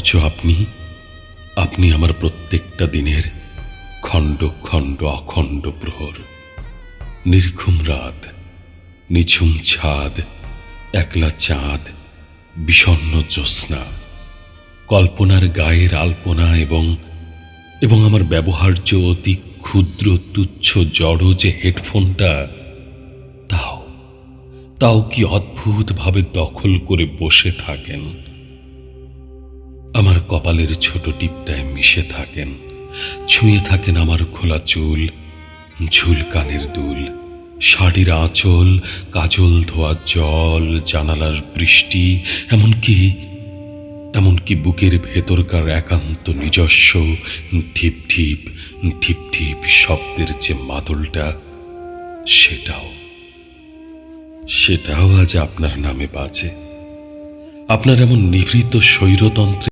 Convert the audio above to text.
অথচ আপনি আপনি আমার প্রত্যেকটা দিনের খণ্ড খণ্ড অখণ্ড প্রহর, নির্ঘুম রাত, নিঝুম ছাদ, একলা চাঁদ, বিষণ্ণ জ্যোৎস্না, কল্পনার গায়ের আলপনা এবং এবং আমার ব্যবহার্য অতি ক্ষুদ্র তুচ্ছ জড় যে হেডফোনটা, তাও তাও কি অদ্ভুতভাবে দখল করে বসে থাকেন। আমার কপালের ছোট টিপটায় মিশে থাকেন, ছুঁয়ে থাকেন আমার খোলা চুল, ঝুল কানের দুল, শাড়ির আঁচল, কাজল ধোয়া জল, জানালার বৃষ্টি, এমনকি এমনকি বুকের ভেতরকার একান্ত নিজস্ব ঢিপ ঢিপ ঢিপ ঢিপ শব্দের যে মাদলটা, সেটাও সেটাও আজ আপনার নামে বাজে। আপনার এমন নিভৃত স্বৈরতন্ত্রে